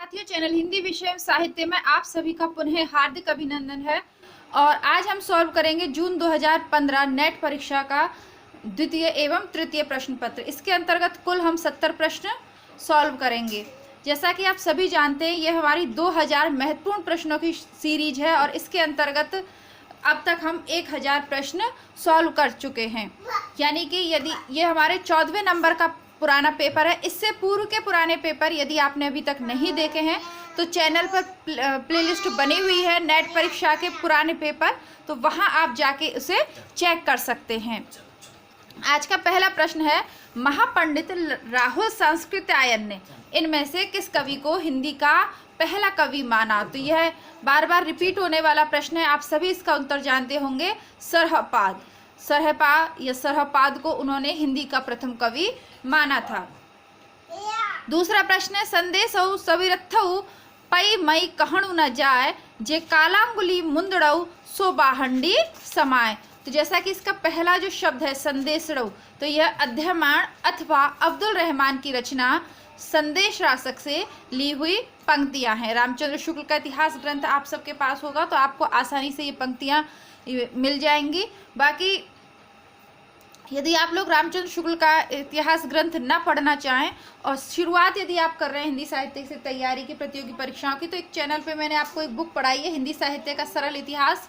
साथियों, चैनल हिंदी विषय एवं साहित्य में आप सभी का पुनः हार्दिक अभिनंदन है। और आज हम सॉल्व करेंगे जून 2015 नेट परीक्षा का द्वितीय एवं तृतीय प्रश्न पत्र। इसके अंतर्गत कुल हम 70 प्रश्न सॉल्व करेंगे। जैसा कि आप सभी जानते हैं, यह हमारी 2000 महत्वपूर्ण प्रश्नों की सीरीज है और इसके अंतर्गत अब तक हम 1000 प्रश्न सॉल्व कर चुके हैं। यानी कि यदि ये हमारे 14वें नंबर का पुराना पेपर है। इससे पूर्व के पुराने पेपर यदि आपने अभी तक नहीं देखे हैं तो चैनल पर प्लेलिस्ट बनी हुई है नेट परीक्षा के पुराने पेपर, तो वहां आप जाके उसे चेक कर सकते हैं। आज का पहला प्रश्न है, महापंडित राहुल सांस्कृत्यायन ने इनमें से किस कवि को हिंदी का पहला कवि माना? तो यह बार बार रिपीट होने वाला प्रश्न है, आप सभी इसका उत्तर जानते होंगे। सरहपाद को उन्होंने हिंदी का प्रथम कवि माना था। दूसरा प्रश्न है, संदेशऊ सविरथऊ पई मई कहणु न जाए जे कालांगुली मुंदड़ऊ सो बाहंडी समाए। तो जैसा कि इसका पहला जो शब्द है संदेशड़ऊ, तो यह अध्ययन अथवा अब्दुल रहमान की रचना संदेश रासक से ली हुई पंक्तियां हैं। रामचंद्र शुक्ल का इतिहास ग्रंथ आप सबके पास होगा तो आपको आसानी से ये पंक्तियां मिल जाएंगी। बाकी यदि आप लोग रामचंद्र शुक्ल का इतिहास ग्रंथ न पढ़ना चाहें और शुरुआत यदि आप कर रहे हैं हिंदी साहित्य से तैयारी की प्रतियोगी परीक्षाओं की, तो एक चैनल पे मैंने आपको एक बुक पढ़ाई है, हिंदी साहित्य का सरल इतिहास।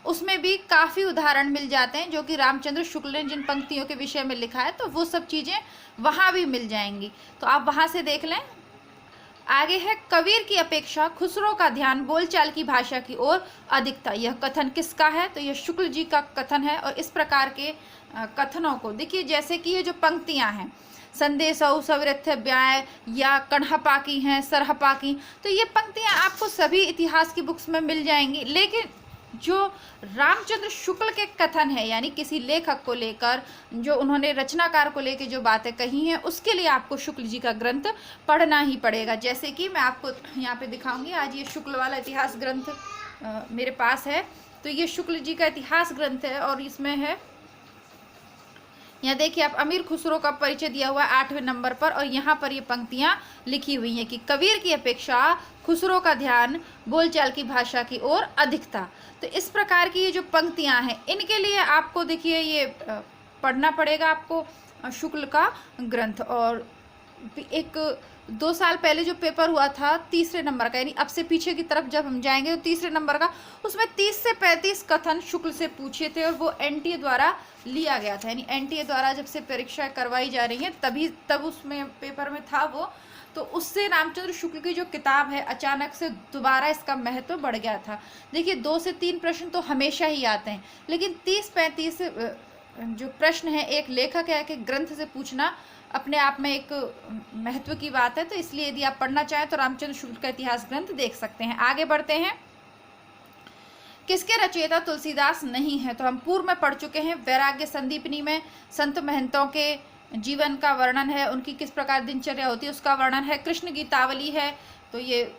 उसमें भी काफ़ी उदाहरण मिल जाते हैं जो कि रामचंद्र शुक्ल ने जिन पंक्तियों के विषय में लिखा है, तो वो सब चीज़ें वहाँ भी मिल जाएंगी, तो आप वहाँ से देख लें। आगे है, कबीर की अपेक्षा खुसरो का ध्यान बोलचाल की भाषा की ओर अधिक था। यह कथन किसका है? तो यह शुक्ल जी का कथन है। और इस प्रकार के कथनों को देखिए, जैसे कि ये जो पंक्तियां हैं, संदेशऊ सविरथ व्याय या कण्हपा की हैं, सरहपा की, तो ये पंक्तियां आपको सभी इतिहास की बुक्स में मिल जाएंगी। लेकिन जो रामचंद्र शुक्ल के कथन है, यानी किसी लेखक को लेकर, जो उन्होंने रचनाकार को लेकर जो बातें कही हैं, उसके लिए आपको शुक्ल जी का ग्रंथ पढ़ना ही पड़ेगा। जैसे कि मैं आपको यहाँ पे दिखाऊंगी। आज ये शुक्ल वाला इतिहास ग्रंथ मेरे पास है, तो ये शुक्ल जी का इतिहास ग्रंथ है और इसमें है, यहाँ देखिए आप, अमीर खुसरो का परिचय दिया हुआ है 8वें नंबर पर और यहाँ पर ये पंक्तियाँ लिखी हुई हैं कि कबीर की अपेक्षा खुसरो का ध्यान बोलचाल की भाषा की ओर अधिक था। तो इस प्रकार की ये जो पंक्तियाँ हैं, इनके लिए आपको देखिए ये पढ़ना पड़ेगा आपको शुक्ल का ग्रंथ। और एक 2 साल पहले जो पेपर हुआ था 3रे नंबर का, यानी अब से पीछे की तरफ जब हम जाएंगे तो 3रे नंबर का, उसमें 30 से 35 कथन शुक्ल से पूछे थे और वो एनटीए द्वारा लिया गया था। यानी एनटीए द्वारा जब से परीक्षा करवाई जा रही है तब उसमें पेपर में था वो, तो उससे रामचंद्र शुक्ल की जो किताब है, अचानक से दोबारा इसका महत्व बढ़ गया था। देखिए 2 से 3 प्रश्न तो हमेशा ही आते हैं, लेकिन 30-35 जो प्रश्न है एक लेखक है कि ग्रंथ से पूछना अपने आप में एक महत्व की बात है। तो इसलिए यदि आप पढ़ना चाहें तो रामचंद्र शुक्ल का इतिहास ग्रंथ देख सकते हैं। आगे बढ़ते हैं, किसके रचयिता तुलसीदास नहीं है? तो हम पूर्व में पढ़ चुके हैं। वैराग्य संदीपनी में संत महंतों के जीवन का वर्णन है, उनकी किस प्रकार दिनचर्या होती है उसका वर्णन है। कृष्ण गीतावली है, तो ये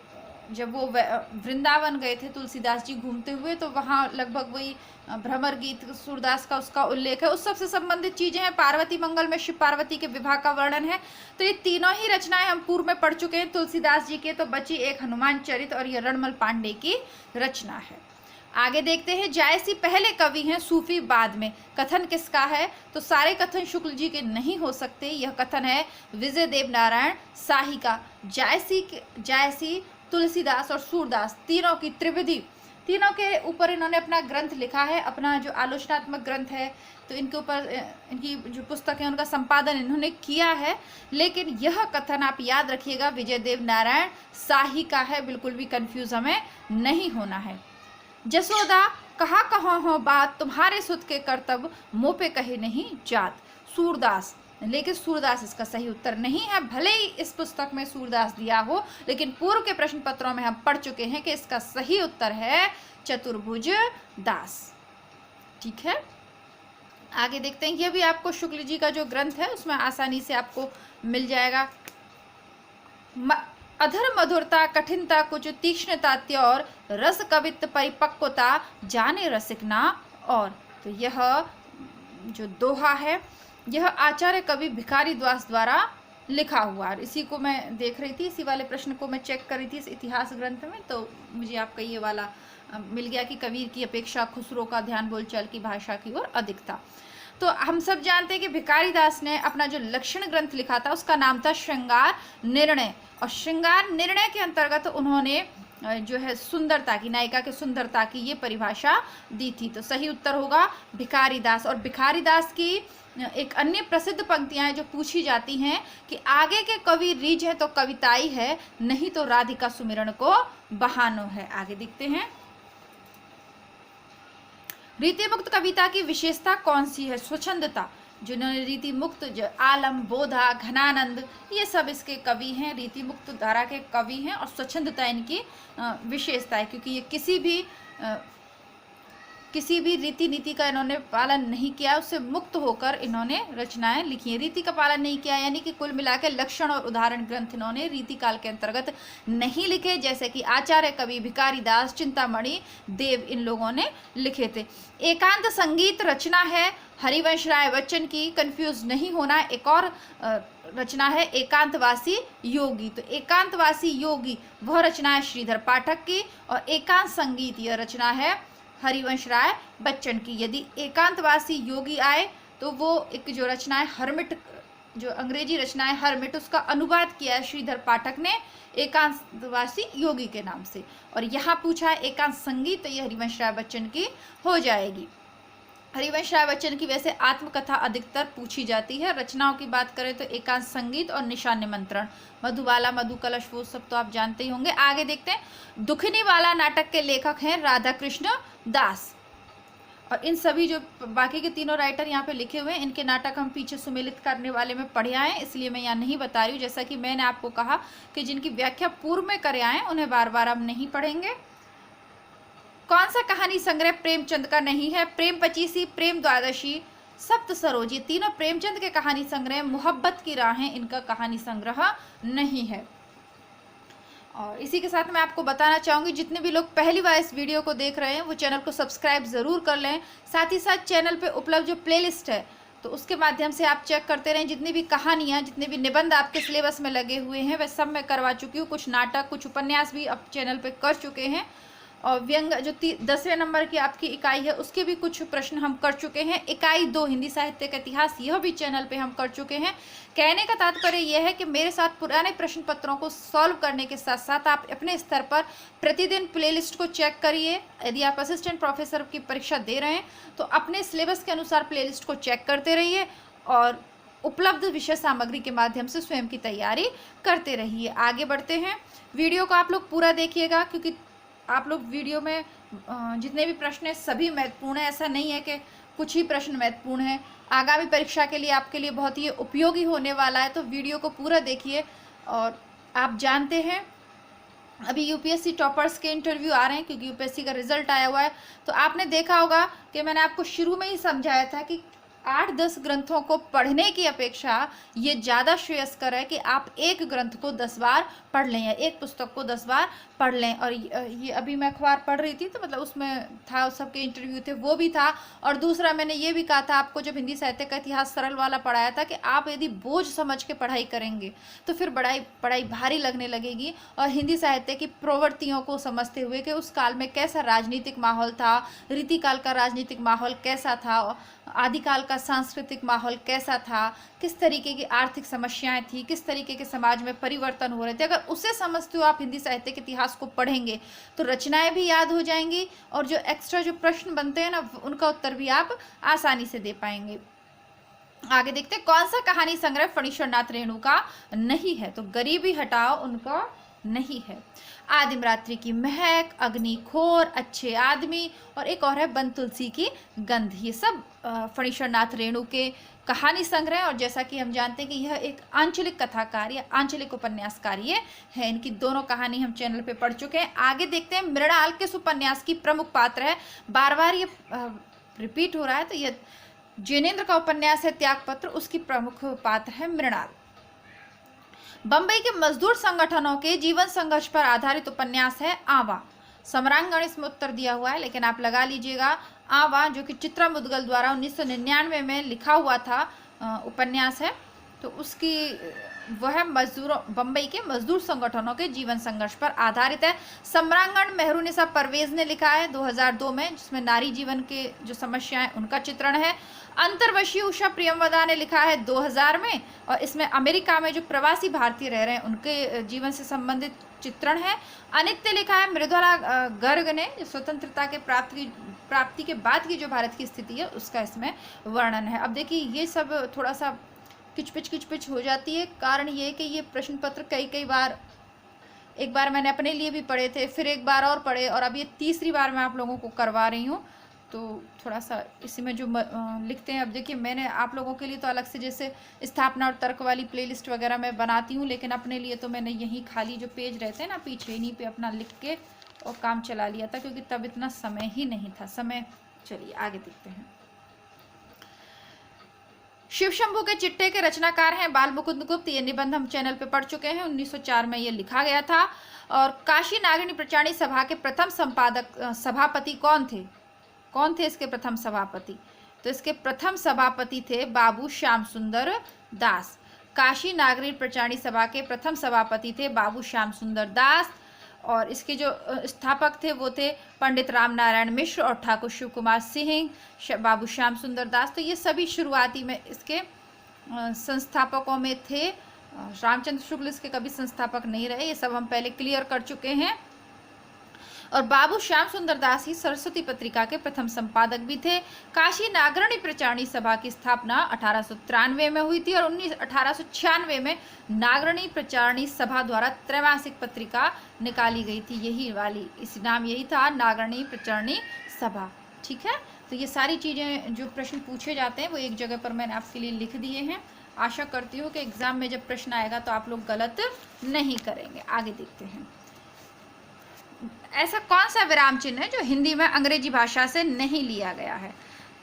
जब वो वृंदावन गए थे तुलसीदास जी घूमते हुए, तो वहाँ लगभग वही भ्रमर गीत सूरदास का उसका उल्लेख है। उस सबसे संबंधित चीज़ें हैं। पार्वती मंगल में शिव पार्वती के विवाह का वर्णन है। तो ये तीनों ही रचनाएं हम पूर्व में पढ़ चुके हैं तुलसीदास जी के। तो बची एक हनुमान चरित और ये रणमल पांडे की रचना है। आगे देखते हैं, जायसी पहले कवि हैं, सूफी बाद में। कथन किसका है? तो सारे कथन शुक्ल जी के नहीं हो सकते। यह कथन है विजय देव नारायण शाही का। जायसी तुलसीदास और सूरदास तीनों की त्रिविधि, तीनों के ऊपर इन्होंने अपना ग्रंथ लिखा है, अपना जो आलोचनात्मक ग्रंथ है, तो इनके ऊपर इनकी जो पुस्तक है उनका संपादन इन्होंने किया है। लेकिन यह कथन आप याद रखिएगा विजय देव नारायण शाही का है, बिल्कुल भी कंफ्यूज हमें नहीं होना है। जसोदा कहा कहाँ हो बात, तुम्हारे सुत के कर्तव्य मुँह पे कहे नहीं जात, सूरदास। लेकिन सूरदास इसका सही उत्तर नहीं है। भले ही इस पुस्तक में सूरदास दिया हो, लेकिन पूर्व के प्रश्न पत्रों में हम पढ़ चुके हैं कि इसका सही उत्तर है चतुर्भुज दास। ठीक है, आगे देखते हैं। यह भी आपको शुक्ल जी का जो ग्रंथ है उसमें आसानी से आपको मिल जाएगा। अधर मधुरता कठिनता कुछ तीक्ष्णता त्योर रस कवित्व परिपक्वता जाने रसिकना और। तो यह जो दोहा है, यह आचार्य कवि भिखारी दास द्वारा लिखा हुआ। इसी को मैं देख रही थी, इसी वाले प्रश्न को मैं चेक कर रही थी इस इतिहास ग्रंथ में, तो मुझे आपका ये वाला मिल गया कि कबीर की अपेक्षा खुसरो का ध्यान बोलचाल की भाषा की ओर अधिक था। तो हम सब जानते हैं कि भिखारी दास ने अपना जो लक्षण ग्रंथ लिखा था उसका नाम था श्रृंगार निर्णय, और श्रृंगार निर्णय के अंतर्गत उन्होंने जो है सुंदरता की, नायिका के सुंदरता की ये परिभाषा दी थी। तो सही उत्तर होगा भिखारी दास। और भिखारी दास की एक अन्य प्रसिद्ध पंक्तियां जो पूछी जाती हैं कि आगे के कवि रीझ है तो कविताई है, नहीं तो राधिका सुमिरन को बहानो है। आगे देखते हैं, रीति मुक्त कविता की विशेषता कौन सी है? स्वच्छंदता। जिन्होंने रीति मुक्त, जो आलम, बोधा, घनानंद, ये सब इसके कवि हैं, रीति मुक्त धारा के कवि हैं, और स्वच्छंदता इनकी विशेषता है, क्योंकि ये किसी भी रीति नीति का इन्होंने पालन नहीं किया, उससे मुक्त होकर इन्होंने रचनाएं लिखी हैं। रीति का पालन नहीं किया यानी कि कुल मिलाकर लक्षण और उदाहरण ग्रंथ इन्होंने रीति काल के अंतर्गत नहीं लिखे, जैसे कि आचार्य कवि, भिखारी दास, चिंतामणि देव, इन लोगों ने लिखे थे। एकांत संगीत रचना है हरिवंश राय बच्चन की, कंफ्यूज नहीं होना। एक और रचना है एकांतवासी योगी। तो एकांतवासी योगी वह रचना है श्रीधर पाठक की, और एकांत संगीत यह रचना है हरिवंश राय बच्चन की। यदि एकांतवासी योगी आए तो वो एक जो रचना है हर्मिट, जो अंग्रेजी रचना है हर्मिट, उसका अनुवाद किया है श्रीधर पाठक ने एकांतवासी योगी के नाम से। और यहाँ पूछा है एकांत संगीत, तो ये हरिवंश राय बच्चन की हो जाएगी। हरिवंश राय बच्चन की वैसे आत्मकथा अधिकतर पूछी जाती है। रचनाओं की बात करें तो एकांत संगीत और निशा निमंत्रण, मधुबाला, मधु कलश, वो सब तो आप जानते ही होंगे। आगे देखते हैं, दुखनी वाला नाटक के लेखक हैं राधा कृष्ण दास। और इन सभी जो बाकी के तीनों राइटर यहाँ पे लिखे हुए हैं, इनके नाटक हम पीछे सुमेलित करने वाले में पढ़े आए हैं, इसलिए मैं यहाँ नहीं बता रही हूँ। जैसा कि मैंने आपको कहा कि जिनकी व्याख्या पूर्व में करे आए उन्हें बार बार हम नहीं पढ़ेंगे। कौन सा कहानी संग्रह प्रेमचंद का नहीं है? प्रेम पचीसी, प्रेम द्वादशी, सप्त सरोज, ये तीनों प्रेमचंद के कहानी संग्रह। मोहब्बत की राहें इनका कहानी संग्रह नहीं है। और इसी के साथ मैं आपको बताना चाहूँगी, जितने भी लोग पहली बार इस वीडियो को देख रहे हैं वो चैनल को सब्सक्राइब ज़रूर कर लें। साथ ही साथ चैनल पे उपलब्ध जो प्लेलिस्ट है तो उसके माध्यम से आप चेक करते रहें। जितनी भी कहानियाँ, जितने भी निबंध आपके सिलेबस में लगे हुए हैं वह सब मैं करवा चुकी हूँ। कुछ नाटक, कुछ उपन्यास भी अब चैनल पे कर चुके हैं। और व्यंग जो 10वें नंबर की आपकी इकाई है उसके भी कुछ प्रश्न हम कर चुके हैं। इकाई 2 हिंदी साहित्य का इतिहास, यह भी चैनल पे हम कर चुके हैं। कहने का तात्पर्य यह है कि मेरे साथ पुराने प्रश्न पत्रों को सॉल्व करने के साथ साथ आप अपने स्तर पर प्रतिदिन प्लेलिस्ट को चेक करिए। यदि आप असिस्टेंट प्रोफेसर की परीक्षा दे रहे हैं तो अपने सिलेबस के अनुसार प्लेलिस्ट को चेक करते रहिए और उपलब्ध विषय सामग्री के माध्यम से स्वयं की तैयारी करते रहिए। आगे बढ़ते हैं, वीडियो को आप लोग पूरा देखिएगा, क्योंकि आप लोग वीडियो में जितने भी प्रश्न हैं सभी महत्वपूर्ण है। ऐसा नहीं है कि कुछ ही प्रश्न महत्वपूर्ण है। आगामी परीक्षा के लिए आपके लिए बहुत ही उपयोगी होने वाला है, तो वीडियो को पूरा देखिए। और आप जानते हैं अभी यूपीएससी टॉपर्स के इंटरव्यू आ रहे हैं, क्योंकि यूपीएससी का रिजल्ट आया हुआ है। तो आपने देखा होगा कि मैंने आपको शुरू में ही समझाया था कि 8-10 ग्रंथों को पढ़ने की अपेक्षा ये ज़्यादा श्रेयस्कर है कि आप एक ग्रंथ को 10 बार पढ़ लें या एक पुस्तक को 10 बार पढ़ लें। और ये अभी मैं अखबार पढ़ रही थी तो मतलब उसमें था, उस सबके इंटरव्यू थे, वो भी था। और दूसरा मैंने ये भी कहा था आपको जब हिंदी साहित्य का इतिहास सरल वाला पढ़ाया था कि आप यदि बोझ समझ के पढ़ाई करेंगे तो फिर पढ़ाई भारी लगने लगेगी। और हिंदी साहित्य की प्रवृत्तियों को समझते हुए कि उस काल में कैसा राजनीतिक माहौल था, रीतिकाल का राजनीतिक माहौल कैसा था, आदिकाल का सांस्कृतिक माहौल कैसा था, किस तरीके की आर्थिक समस्याएं थी, किस तरीके के समाज में परिवर्तन हो रहे थे, अगर उसे समझते हुए आप हिंदी साहित्य के इतिहास को पढ़ेंगे तो रचनाएं भी याद हो जाएंगी और जो एक्स्ट्रा जो प्रश्न बनते हैं ना उनका उत्तर भी आप आसानी से दे पाएंगे। आगे देखते हैं, कौन सा कहानी संग्रह फणीश्वरनाथ रेणु का नहीं है? तो गरीबी हटाओ उनका नहीं है। आदिम रात्रि की महक, अग्निखोर, अच्छे आदमी, और एक और है बन तुलसी की गंध, ये सब फणीश्वरनाथ रेणु के कहानी संग्रह। और जैसा कि हम जानते हैं कि यह एक आंचलिक कथाकार या आंचलिक उपन्यासकार ये है। इनकी दोनों कहानी हम चैनल पे पढ़ चुके हैं। आगे देखते हैं, मृणाल किस उपन्यास की प्रमुख पात्र है? बार बार ये रिपीट हो रहा है, तो यह जिनेंद्र का उपन्यास है त्यागपत्र, उसकी प्रमुख पात्र है मृणाल। बंबई के मजदूर संगठनों के जीवन संघर्ष पर आधारित उपन्यास है आवा। समरांगण इसमें उत्तर दिया हुआ है, लेकिन आप लगा लीजिएगा आवा, जो कि चित्रा मुदगल द्वारा 1999 में लिखा हुआ था उपन्यास है, तो उसकी वह मजदूरों बम्बई के मजदूर संगठनों के जीवन संघर्ष पर आधारित है। सम्रांगण मेहरुनिसा परवेज ने लिखा है 2002 में, जिसमें नारी जीवन के जो समस्याएं उनका चित्रण है। अंतर्वशीय उषा प्रियमवदा ने लिखा है 2000 में, और इसमें अमेरिका में जो प्रवासी भारतीय रह रहे हैं उनके जीवन से संबंधित चित्रण है। अनित ने लिखा है मृदुला गर्ग ने, जो स्वतंत्रता के प्राप्ति के बाद की जो भारत की स्थिति है उसका इसमें वर्णन है। अब देखिए ये सब थोड़ा सा किचपिच हो जाती है। कारण ये कि ये प्रश्न पत्र कई बार, एक बार मैंने अपने लिए भी पढ़े थे, फिर एक बार और पढ़े, और अब ये तीसरी बार मैं आप लोगों को करवा रही हूँ, तो थोड़ा सा इसी में जो लिखते हैं। अब देखिए मैंने आप लोगों के लिए तो अलग से जैसे स्थापना और तर्क वाली प्लेलिस्ट वगैरह मैं बनाती हूँ, लेकिन अपने लिए तो मैंने यहीं खाली जो पेज रहते हैं ना पीछे, इन्हीं पे अपना लिख के और काम चला लिया था, क्योंकि तब इतना समय ही नहीं था। चलिए आगे देखते हैं। शिव शंभू के चिट्टे के रचनाकार हैं बाल मुकुंद गुप्त। ये निबंध हम चैनल पे पढ़ चुके हैं, 1904 में ये लिखा गया था। और काशी नागरिणी प्रचारणी सभा के प्रथम सभापति कौन थे इसके प्रथम सभापति? तो इसके प्रथम सभापति थे बाबू श्याम सुंदर दास। काशी नागरिणी प्रचारणी सभा के प्रथम सभापति थे बाबू श्याम सुंदर दास, और इसके जो स्थापक थे वो थे पंडित राम नारायण मिश्र और ठाकुर शिव कुमार सिंह, बाबू श्याम सुंदर दास। तो ये सभी शुरुआती में इसके संस्थापकों में थे। रामचंद्र शुक्ल इसके कभी संस्थापक नहीं रहे, ये सब हम पहले क्लियर कर चुके हैं। और बाबू श्याम सुंदर दास ही सरस्वती पत्रिका के प्रथम संपादक भी थे। काशी नागरिणी प्रचारणी सभा की स्थापना 1893 में हुई थी, और 1896 में नागरिणी प्रचारणी सभा द्वारा त्रैमासिक पत्रिका निकाली गई थी, यही वाली, इस नाम यही था, नागरिणी प्रचारणी सभा। ठीक है, तो ये सारी चीज़ें जो प्रश्न पूछे जाते हैं वो एक जगह पर मैंने आपके लिए लिख दिए हैं। आशा करती हूँ कि एग्जाम में जब प्रश्न आएगा तो आप लोग गलत नहीं करेंगे। आगे देखते हैं। ऐसा कौन सा विराम चिन्ह है जो हिंदी में अंग्रेजी भाषा से नहीं लिया गया है?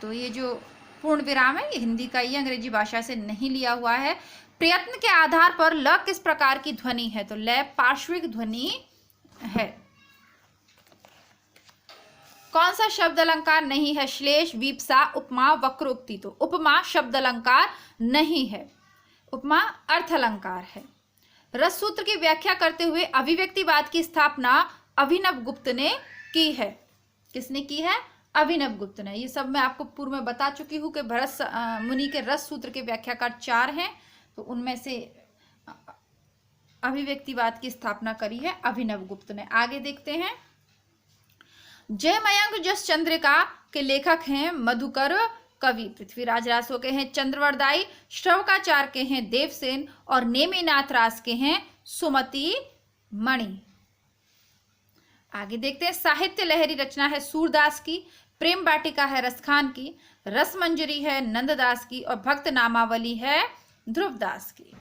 तो ये जो पूर्ण विराम है ये हिंदी का ही, अंग्रेजी भाषा से नहीं लिया हुआ है। प्रयत्न के आधार पर ल किस प्रकार की ध्वनि है? तो ल पार्श्विक ध्वनि है। कौन सा शब्द अलंकार नहीं है? श्लेष, वीपसा, उपमा, वक्रोक्ति। तो उपमा शब्द अलंकार नहीं है, उपमा अर्थ अलंकार है। रस सूत्र की व्याख्या करते हुए अभिव्यक्तिवाद की स्थापना अभिनव गुप्त ने की है। किसने की है? अभिनव गुप्त ने। ये सब मैं आपको पूर्व में बता चुकी हूँ कि भरत मुनि के रस सूत्र के व्याख्याकार 4 हैं, तो उनमें से अभिव्यक्तिवाद की स्थापना करी है अभिनव गुप्त ने। आगे देखते हैं। जयमयंक जस चंद्रिका के लेखक हैं मधुकर कवि। पृथ्वीराज रासो के हैं चंद्रवरदाई, श्रवकाचार्य के हैं देवसेन, और नेमिनाथ रास के हैं सुमति मणि। आगे देखते हैं। साहित्य लहरी रचना है सूरदास की, प्रेम वाटिका है रसखान की, रस मंजरी है नंददास की, और भक्त नामावली है ध्रुवदास की।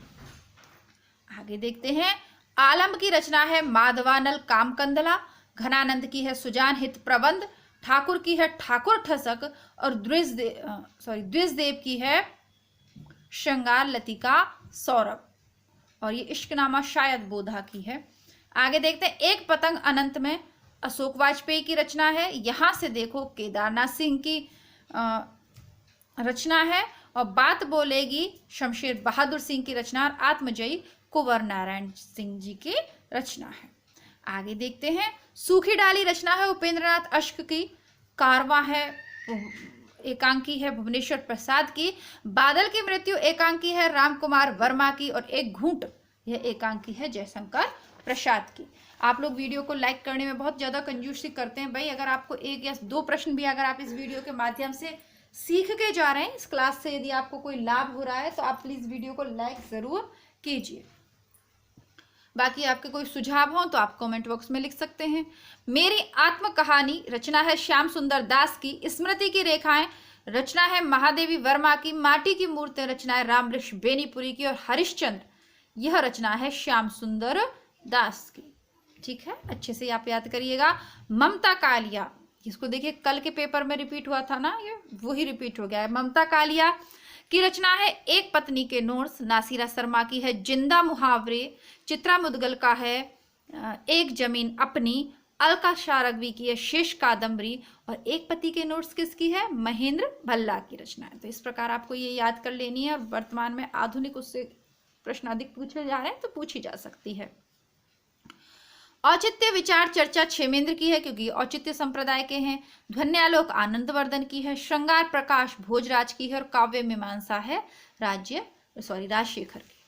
आगे देखते हैं। आलम की रचना है माधवानल कामकंदला, घनानंद की है सुजान हित प्रबंध, ठाकुर की है ठाकुर ठसक, और द्विजदेव की है श्रृंगार लतिका सौरभ, और ये इश्कनामा शायद बोधा की है। आगे देखते हैं। एक पतंग अनंत में अशोक वाजपेयी की रचना है। यहाँ से देखो केदारनाथ सिंह की रचना है, और बात बोलेगी शमशेर बहादुर सिंह की रचना, और आत्मजयी कुंवर नारायण सिंह जी की रचना है। आगे देखते हैं। सूखी डाली रचना है उपेंद्रनाथ अश्क की, कारवा है एकांकी है भुवनेश्वर प्रसाद की, बादल की मृत्यु एकांकी है राम कुमार वर्मा की, और एक घूंट यह एकांकी है जयशंकर प्रसाद की। आप लोग वीडियो को लाइक करने में बहुत ज़्यादा कंजूसी करते हैं भाई। अगर आपको 1 या 2 प्रश्न भी अगर आप इस वीडियो के माध्यम से सीख के जा रहे हैं, इस क्लास से यदि आपको कोई लाभ हो रहा है, तो आप प्लीज़ वीडियो को लाइक ज़रूर कीजिए। बाकी आपके कोई सुझाव हो तो आप कमेंट बॉक्स में लिख सकते हैं। मेरी आत्म कहानी रचना है श्याम सुंदर दास की, स्मृति की रेखाएं रचना है महादेवी वर्मा की, माटी की मूर्तें रचना है रामवृक्ष बेनीपुरी की, और हरिश्चंद्र यह रचना है श्याम सुंदर दास की। ठीक है, अच्छे से आप याद करिएगा। ममता कालिया, इसको देखिए कल के पेपर में रिपीट हुआ था ना, ये वही रिपीट हो गया है। ममता कालिया की रचना है एक पत्नी के नोट्स, नासिरा शर्मा की है जिंदा मुहावरे, चित्रा मुदगल का है एक जमीन अपनी, अलका शारगवी की है शेष कादम्बरी, और एक पति के नोट्स किसकी है? महेंद्र भल्ला की रचना है। तो इस प्रकार आपको ये याद कर लेनी है, और वर्तमान में आधुनिक उससे प्रश्न अधिक पूछे जा रहे हैं तो पूछी जा सकती है। औचित्य विचार चर्चा क्षेमेंद्र की है क्योंकि औचित्य संप्रदाय के हैं। ध्वन्यालोक आनंदवर्धन की है। श्रृंगार प्रकाश भोजराज की है और काव्य मीमांसा है राजशेखर की।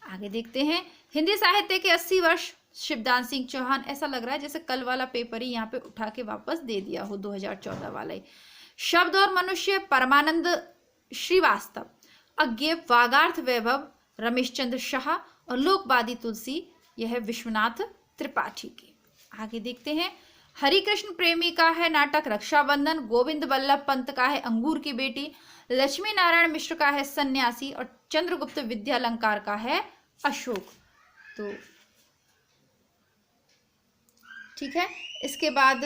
आगे देखते हैं, हिंदी साहित्य के 80 वर्ष शिवदान सिंह चौहान। ऐसा लग रहा है जैसे कल वाला पेपर ही यहाँ पे उठा के वापस दे दिया हो, 2014 वाला ही। शब्द और मनुष्य परमानंद श्रीवास्तव। अज्ञे वागार्थ वैभव रमेशचंद्र शाह और लोकवादी तुलसी, यह है विश्वनाथ त्रिपाठी की। आगे देखते हैं, हरिकृष्ण प्रेमी का है नाटक रक्षाबंधन। गोविंद बल्लभ पंत का है अंगूर की बेटी। लक्ष्मी नारायण मिश्र का है सन्यासी और चंद्रगुप्त विद्यालंकार का है अशोक। तो ठीक है, इसके बाद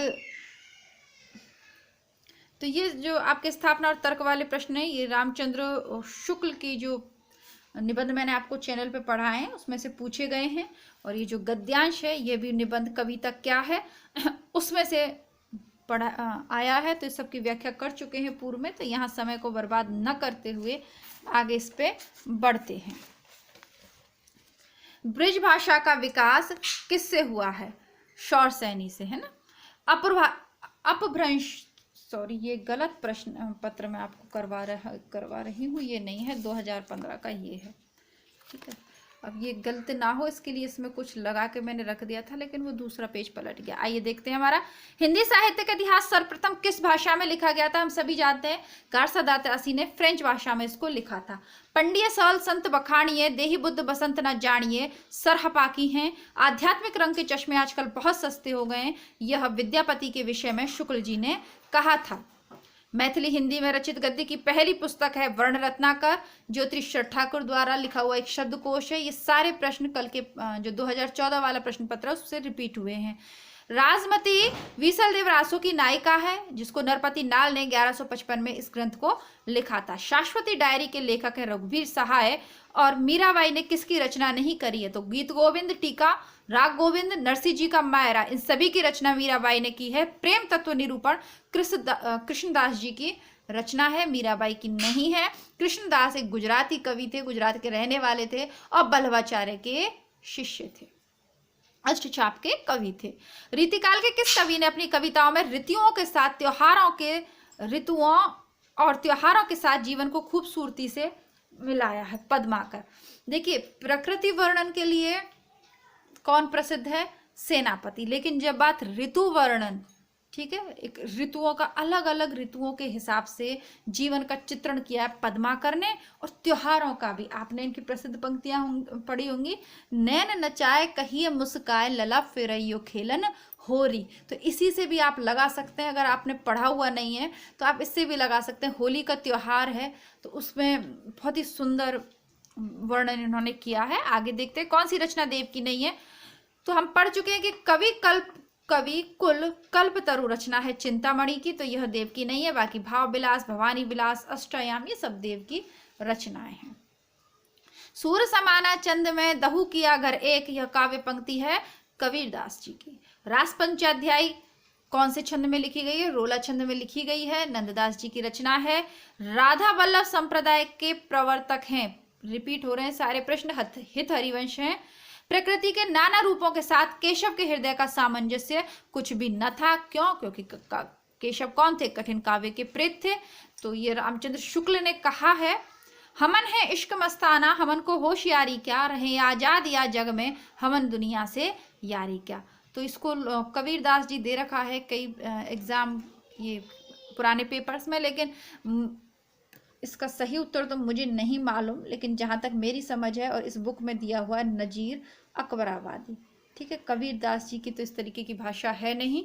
तो ये जो आपके स्थापना और तर्क वाले प्रश्न है, ये रामचंद्र शुक्ल की जो निबंध मैंने आपको चैनल पे पढ़ाए हैं उसमें से पूछे गए हैं। और ये जो गद्यांश है ये भी निबंध कविता क्या है उसमें से पढ़ा आया है। तो इस सब की व्याख्या कर चुके हैं पूर्व में, तो यहाँ समय को बर्बाद न करते हुए आगे इस पे बढ़ते हैं। ब्रिज भाषा का विकास किससे हुआ है? शौरसेनी से, है ना। अपभ्रंश, सॉरी ये गलत प्रश्न पत्र मैं आपको करवा रही हूँ, ये नहीं है, 2015 का ये है, ठीक है। अब ये गलत ना हो इसके लिए इसमें कुछ लगा के मैंने रख दिया था, लेकिन वो दूसरा पेज पलट गया। आइए देखते हैं, हमारा हिंदी साहित्य का इतिहास सर्वप्रथम किस भाषा में लिखा गया था? हम सभी जानते हैं गारसा दातासी ने फ्रेंच भाषा में इसको लिखा था। पंडिय सल संत बखानिए, देही बुद्ध बसंत न जानिए, सरहपाकी हैं। आध्यात्मिक रंग के चश्मे आजकल बहुत सस्ते हो गए हैं, यह विद्यापति के विषय में शुक्ल जी ने कहा था। मैथिली हिंदी में रचित गद्य की पहली पुस्तक है वर्ण रत्नाकर, ज्योतिष ठाकुर द्वारा लिखा हुआ एक शब्दकोश है। ये सारे प्रश्न कल के जो 2014 वाला प्रश्न पत्र है उससे रिपीट हुए हैं। राजमती विसलदेव रासो की नायिका है, जिसको नरपति नाल ने 1155 में इस ग्रंथ को लिखा था। शाश्वती डायरी के लेखक है रघुवीर सहाय। और मीराबाई ने किसकी रचना नहीं करी है? तो गीत गोविंद, टीका, राग गोविंद, नरसिंह जी का मायरा, इन सभी की रचना मीराबाई ने की है। प्रेम तत्व निरूपण कृष्णदास जी की रचना है, मीराबाई की नहीं है। कृष्णदास एक गुजराती कवि थे, गुजरात के रहने वाले थे और बल्लभाचार्य के शिष्य थे, अष्टचाप के कवि थे। रीतिकाल के किस कवि ने अपनी कविताओं में ऋतुओं के साथ ऋतुओं और त्योहारों के साथ जीवन को खूबसूरती से मिलाया है? पद्माकर। देखिए, प्रकृति वर्णन के लिए कौन प्रसिद्ध है? सेनापति। लेकिन जब बात ऋतु वर्णन, ठीक है, एक ऋतुओं का अलग अलग ऋतुओं के हिसाब से जीवन का चित्रण किया है पद्माकर ने। और त्योहारों का भी आपने इनकी प्रसिद्ध पंक्तियां पढ़ी होंगी। नैन नचाए कहिए मुस्काए, लला फिरइयो खेलन होरी। तो इसी से भी आप लगा सकते हैं, अगर आपने पढ़ा हुआ नहीं है तो आप इससे भी लगा सकते हैं। होली का त्योहार है तो उसमें बहुत ही सुंदर वर्णन इन्होंने किया है। आगे देखते हैं, कौन सी रचना देव की नहीं है? तो हम पढ़ चुके हैं कि कवि कुल कल्पतरु रचना है चिंतामणि की, तो यह देव की नहीं है। बाकी भाव विलास, भवानी विलास, अष्टयाम, ये सब देव की रचनाएं हैं। सूर समाना चंद में दहु किया घर एक, यह काव्य पंक्ति है कबीरदास जी की। रास पंचाध्यायी कौन से छंद में लिखी गई है? रोला छंद में लिखी गई है, नंददास जी की रचना है। राधा वल्लभ संप्रदाय के प्रवर्तक हैं, रिपीट हो रहे हैं सारे प्रश्न, हित हरिवंश हैं। प्रकृति के नाना रूपों के साथ केशव के हृदय का सामंजस्य कुछ भी न था। क्यों? क्योंकि केशव कौन थे? कठिन काव्य के प्रेत थे। तो ये रामचंद्र शुक्ल ने कहा है, हमन है इश्क मस्ताना, हमन को होशियारी क्या, रहे आजाद या जग में, हमन दुनिया से यारी क्या। तो इसको कबीरदास जी दे रखा है कई एग्जाम ये पुराने पेपर्स में, लेकिन इसका सही उत्तर तो मुझे नहीं मालूम, लेकिन जहाँ तक मेरी समझ है और इस बुक में दिया हुआ है नजीर अकबराबादी, ठीक है। कबीरदास जी की तो इस तरीके की भाषा है नहीं।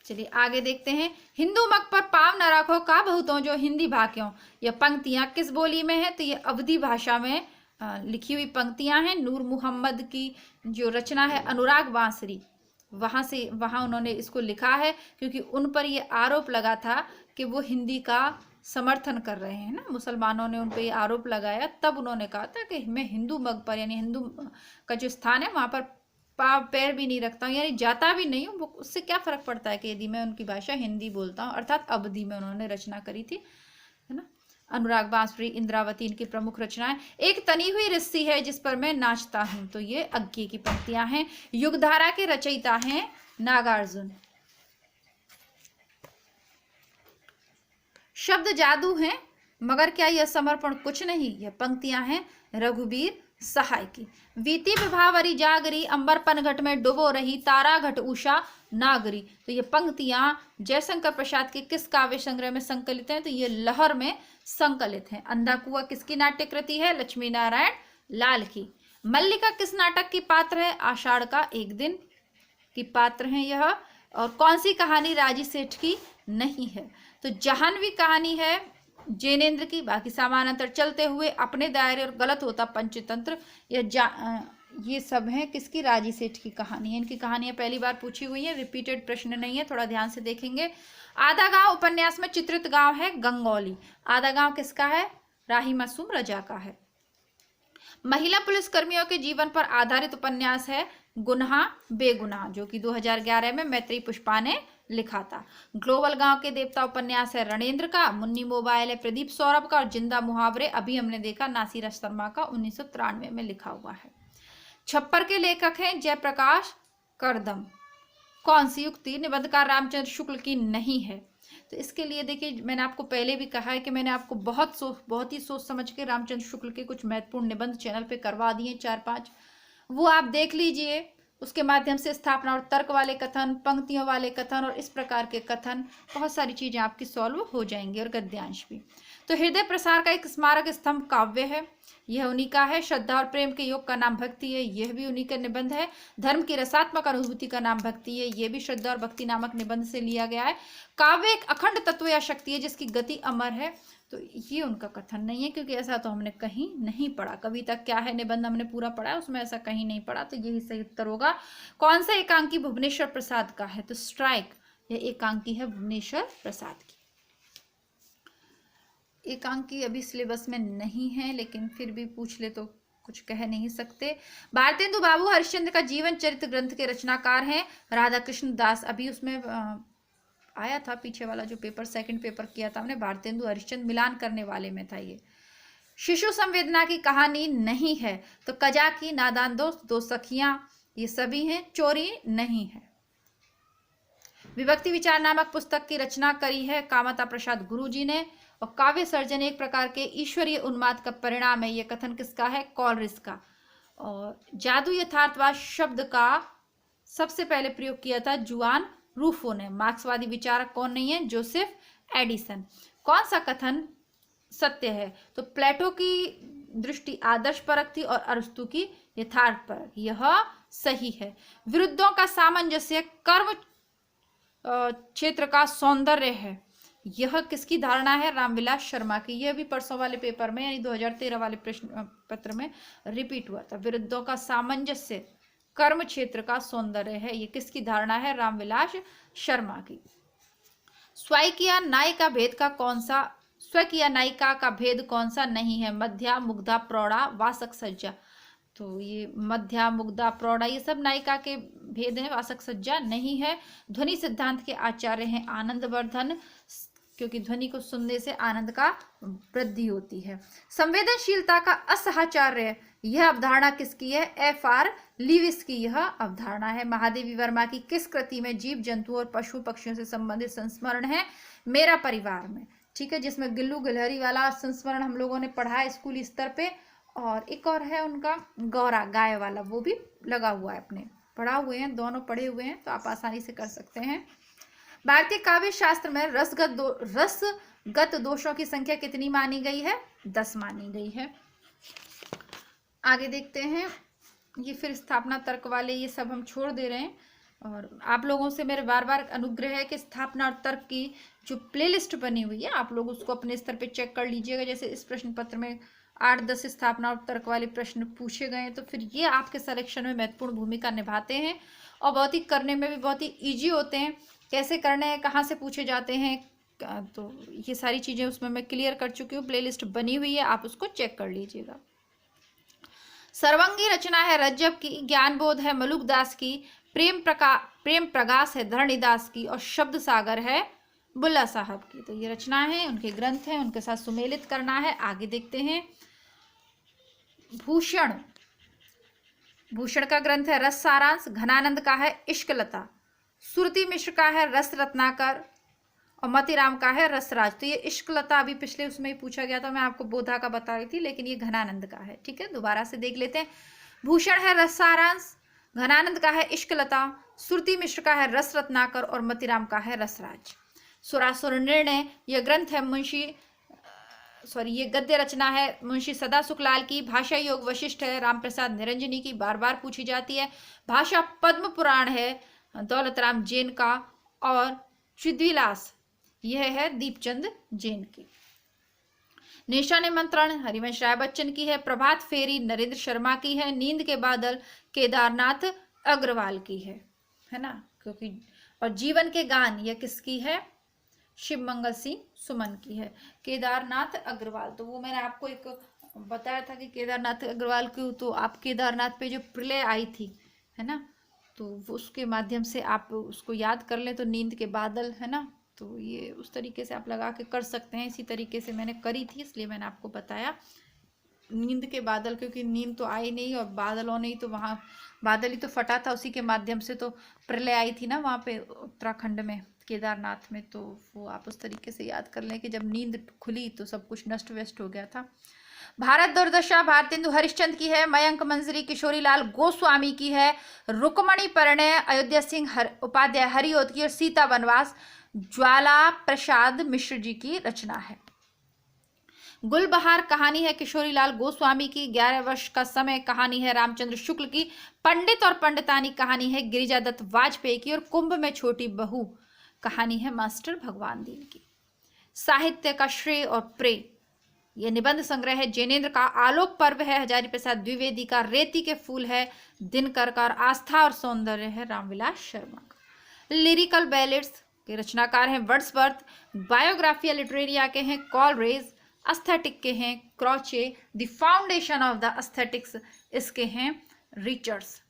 चलिए आगे देखते हैं, हिंदू मग पर पाव न रखो का बहुतों जो हिंदी भाग्यों, यह पंक्तियां किस बोली में है? तो ये अवधी भाषा में लिखी हुई पंक्तियां हैं। नूर मोहम्मद की जो रचना है अनुराग बांसुरी, वहाँ उन्होंने इसको लिखा है, क्योंकि उन पर ये आरोप लगा था कि वो हिंदी का समर्थन कर रहे हैं ना, मुसलमानों ने उन पर ये आरोप लगाया। तब उन्होंने कहा था कि मैं हिंदू मग पर, यानी हिंदू का जो स्थान है वहाँ पर पाव पैर भी नहीं रखता हूँ, यानी जाता भी नहीं हूँ। वो उससे क्या फ़र्क पड़ता है कि यदि मैं उनकी भाषा हिंदी बोलता हूँ, अर्थात अवधी में उन्होंने रचना करी थी, है ना। अनुराग बांसुरी, इंद्रावती इनकी प्रमुख रचनाएं। एक तनी हुई रस्सी है जिस पर मैं नाचता हूं, तो ये अज्ञे की पंक्तियां हैं। युगधारा के रचयिता हैं नागार्जुन। शब्द जादू हैं, मगर क्या यह समर्पण कुछ नहीं, यह पंक्तियां हैं रघुबीर सहाय की। वीति विभावरी जागरी, अंबर पनघट में डुबो रही, तारा घट उषा नागरी, तो ये पंक्तियां जयशंकर प्रसाद के किस काव्य संग्रह में संकलित हैं, तो ये लहर में संकलित हैं। अंधा कुआं किसकी नाट्य कृति है, लक्ष्मी नारायण लाल की। मल्लिका किस नाटक की पात्र है, आषाढ़ का एक दिन की पात्र है यह। और कौन सी कहानी राजी सेठ की नहीं है, तो जाह्नवी कहानी है जैनेन्द्र की। बाकी समानांतर चलते हुए, अपने दायरे और गलत होता पंचतंत्र, ये सब हैं किसकी, राजी सेठ की कहानी है। इनकी कहानियां पहली बार पूछी हुई है, रिपीटेड प्रश्न नहीं है, थोड़ा ध्यान से देखेंगे। आधा गांव उपन्यास में चित्रित गांव है गंगौली। आधा गांव किसका है, राही मासूम रजा का है। महिला पुलिसकर्मियों के जीवन पर आधारित उपन्यास है गुन्हा बेगुनाह, जो कि 2011 में मैत्री पुष्पा ने लिखा था। ग्लोबल गांव के देवता उपन्यास है रणेंद्र का। मुन्नी मोबाइल है प्रदीप सौरभ का। और जिंदा मुहावरे अभी हमने देखा नासिर शर्मा का 1993 में लिखा हुआ है। छप्पर के लेखक हैं जयप्रकाश करदम। कौन सी युक्ति निबंधकार रामचंद्र शुक्ल की नहीं है, तो इसके लिए देखिए मैंने आपको पहले भी कहा है कि मैंने आपको बहुत ही सोच समझ के रामचंद्र शुक्ल के कुछ महत्वपूर्ण निबंध चैनल पे करवा दिए 4-5, वो आप देख लीजिए। उसके माध्यम से स्थापना और तर्क वाले कथन, पंक्तियों वाले कथन और इस प्रकार के कथन, बहुत सारी चीजें आपकी सॉल्व हो जाएंगी, और गद्यांश भी। तो हृदय प्रसार का एक स्मारक स्तंभ काव्य है, यह उन्हीं का है। श्रद्धा और प्रेम के योग का नाम भक्ति है, यह भी उन्हीं का निबंध है। धर्म की रसात्मक अनुभूति का नाम भक्ति है, यह भी श्रद्धा और भक्ति नामक निबंध से लिया गया है। काव्य एक अखंड तत्व या शक्ति है जिसकी गति अमर है, तो ये उनका कथन नहीं है, क्योंकि ऐसा तो हमने कहीं नहीं पढ़ा। कविता क्या है निबंध हमने पूरा पढ़ा है, उसमें ऐसा कहीं नहीं पढ़ा, तो यही सही उत्तर होगा। कौन सा एकांकी भुवनेश्वर प्रसाद का है, तो स्ट्राइक, यह एकांकी है भुवनेश्वर प्रसाद की। एकांकी अभी सिलेबस में नहीं है, लेकिन फिर भी पूछ ले तो कुछ कह नहीं सकते। भारतेंदु बाबू हरिश्चंद्र का जीवन चरित्र ग्रंथ के रचनाकार हैं राधा कृष्ण दास। अभी उसमें आया था पीछे वाला जो पेपर, सेकंड पेपर किया था हमने, भारतेंदु हरिश्चंद्र मिलान करने वाले में था ये। शिशु संवेदना की कहानी नहीं है, तो कजा की, नादान दोस्त, दो सखियां, ये सभी हैं। चोरी नहीं है। विभक्ति विचार नामक पुस्तक की रचना करी है कामता प्रसाद गुरुजी ने। और काव्य सर्जन एक प्रकार के ईश्वरीय उन्माद का परिणाम है, यह कथन किसका है, कॉलरिस का। और जादू यथार्थवाद शब्द का सबसे पहले प्रयोग किया था जुआन रूफो ने। मार्क्सवादी विचारक कौन नहीं है, जोसेफ एडिसन। कौन सा कथन सत्य है, तो प्लेटो की दृष्टि आदर्श परक थी और अरस्तु की यथार्थ परक, यह सही है। विरुद्धों का सामंजस्य कर्म क्षेत्र का सौंदर्य है, यह किसकी धारणा है, रामविलास शर्मा की। यह भी परसों वाले पेपर में यानी 2013 वाले प्रश्न पत्र में रिपीट हुआ था। विरुद्धों का सामंजस्य कर्म क्षेत्र का सौंदर्य है, ये किसकी धारणा है, रामविलास शर्मा की। स्वकीय नायिका भेद का कौन सा, स्वकीय नायिका का भेद कौन सा नहीं है, मध्या, मुग्धा, प्रौढ़ा, वासक सज्जा। तो ये मध्या, मुग्धा, प्रौढ़ा ये सब नायिका के भेद हैं, वासक सज्जा नहीं है। ध्वनि सिद्धांत के आचार्य हैं आनंदवर्धन, क्योंकि ध्वनि को सुनने से आनंद का वृद्धि होती है। संवेदनशीलता का असहचार्य, यह अवधारणा किसकी है, F.R. लीविस की यह अवधारणा है। महादेवी वर्मा की किस कृति में जीव जंतु और पशु पक्षियों से संबंधित संस्मरण है, मेरा परिवार में, ठीक है, जिसमें गिल्लू गिलहरी वाला संस्मरण हम लोगों ने पढ़ा है स्कूल स्तर पे। और एक और है उनका गौरा, गाय वाला, वो भी लगा हुआ है, अपने पढ़ा हुए हैं, दोनों पढ़े हुए हैं, तो आप आसानी से कर सकते हैं। भारतीय काव्य शास्त्र में रसगत दोषों की संख्या कितनी मानी गई है, 10 मानी गई है। आगे देखते हैं, ये फिर स्थापना तर्क वाले ये सब हम छोड़ दे रहे हैं। और आप लोगों से मेरे बार बार अनुग्रह है कि स्थापना और तर्क की जो प्लेलिस्ट बनी हुई है आप लोग उसको अपने स्तर पे चेक कर लीजिएगा। जैसे इस प्रश्न पत्र में 8-10 स्थापना और तर्क वाले प्रश्न पूछे गए हैं, तो फिर ये आपके सिलेक्शन में महत्वपूर्ण भूमिका निभाते हैं और बहुत ही करने में भी बहुत ही ईजी होते हैं। कैसे करने हैं, कहाँ से पूछे जाते हैं, तो ये सारी चीज़ें उसमें मैं क्लियर कर चुकी हूँ, प्लेलिस्ट बनी हुई है, आप उसको चेक कर लीजिएगा। सर्वंगी रचना है रज्जब की, ज्ञानबोध है मलुक दास की, प्रेम प्रकाश है धरणीदास की, और शब्द सागर है बुल्ला साहब की। तो ये रचना है, उनके ग्रंथ हैं, उनके साथ सुमेलित करना है। आगे देखते हैं भूषण। भूषण का ग्रंथ है रस सारांश, घनानंद का है इश्कलता, सुरती मिश्र का है रस रत्नाकर और मतीराम का है रसराज। तो ये इश्कलता अभी पिछले उसमें ही पूछा गया था, मैं आपको बोधा का बता रही थी, लेकिन ये घनानंद का है। ठीक है, दोबारा से देख लेते हैं। भूषण है रस सारांश, घनानंद का है इश्कलता, सुरती मिश्र का है रस रत्नाकर और मतीराम का है रसराज। सुरासुर निर्णय यह ग्रंथ है ये गद्य रचना है मुंशी सदा सुखलाल की। भाषा योग वशिष्ठ है रामप्रसाद निरंजनी की, बार बार पूछी जाती है। भाषा पद्म पुराण है दौलतराम जैन का, और चिद्विलास यह है दीपचंद जैन की। निशा निमंत्रण हरिवंश राय बच्चन की है। प्रभात फेरी नरेंद्र शर्मा की है। नींद के बादल केदारनाथ अग्रवाल की है ना, क्योंकि और जीवन के गान यह किसकी है, शिव मंगल सिंह सुमन की है। केदारनाथ अग्रवाल, तो वो मैंने आपको एक बताया था कि केदारनाथ अग्रवाल की, तो आप केदारनाथ पे जो प्रलय आई थी है ना, तो उसके माध्यम से आप उसको याद कर लें। तो नींद के बादल है ना, तो ये उस तरीके से आप लगा के कर सकते हैं। इसी तरीके से मैंने करी थी, इसलिए मैंने आपको बताया नींद के बादल, क्योंकि नींद तो आई नहीं और बादलों ने ही तो, वहाँ बादल ही तो फटा था, उसी के माध्यम से तो प्रलय आई थी ना वहाँ पे उत्तराखंड में केदारनाथ में। तो वो आप उस तरीके से याद कर लें कि जब नींद खुली तो सब कुछ नष्ट व्यस्त हो गया था। भारत दुर्दशा भारतेंदु हरिश्चंद्र की है। मयंक मंजरी किशोरीलाल गोस्वामी की है। रुक्मणी परिणय अयोध्या सिंह उपाध्याय हरिओत की, और सीता वनवास ज्वाला प्रसाद मिश्र जी की रचना है। गुलबहार कहानी है किशोरीलाल गोस्वामी की। 11 वर्ष का समय कहानी है रामचंद्र शुक्ल की। पंडित और पंडितानी कहानी है गिरिजा दत्त वाजपेयी की, और कुंभ में छोटी बहू कहानी है मास्टर भगवान दीन की। साहित्य का श्रेय और प्रेय यह निबंध संग्रह है जैनेन्द्र का। आलोक पर्व है हजारी प्रसाद द्विवेदी का। रेती के फूल है दिनकर का, और आस्था और सौंदर्य है रामविलास शर्मा का। लिरिकल बैलेट्स के रचनाकार हैं वर्ड्सवर्थ। बायोग्राफिया लिटरेरिया के हैं कॉलरेज। एस्थेटिक के हैं Croce. The foundation of the aesthetics इसके हैं रिचर्ड्स।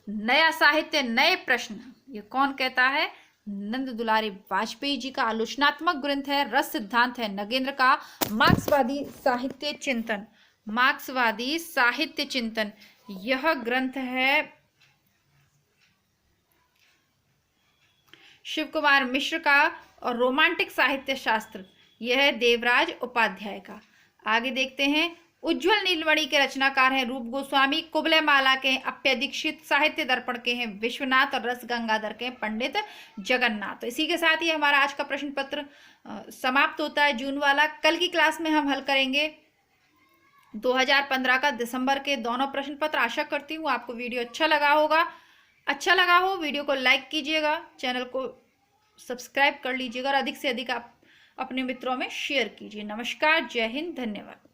नया साहित्य नए प्रश्न ये कौन कहता है, नंद दुलारी वाजपेयी जी का। आलोचनात्मक ग्रंथ है रस सिद्धांत है नगेंद्र का। मार्क्सवादी साहित्य चिंतन, मार्क्सवादी साहित्य चिंतन यह ग्रंथ है शिव कुमार मिश्र का। और रोमांटिक साहित्य शास्त्र यह है देवराज उपाध्याय का। आगे देखते हैं उज्ज्वल नीलमणि के रचनाकार हैं रूप गोस्वामी। कुबलय माला के अप्य दीक्षित। साहित्य दर्पण के हैं विश्वनाथ, और रस गंगाधर के पंडित जगन्नाथ। तो इसी के साथ ही हमारा आज का प्रश्न पत्र समाप्त होता है, जून वाला। कल की क्लास में हम हल करेंगे 2015 का दिसंबर के दोनों प्रश्न पत्र। आशा करती हूँ आपको वीडियो अच्छा लगा होगा। अच्छा लगा हो वीडियो को लाइक कीजिएगा, चैनल को सब्सक्राइब कर लीजिएगा, और अधिक से अधिक आप अपने मित्रों में शेयर कीजिए। नमस्कार, जय हिंद, धन्यवाद।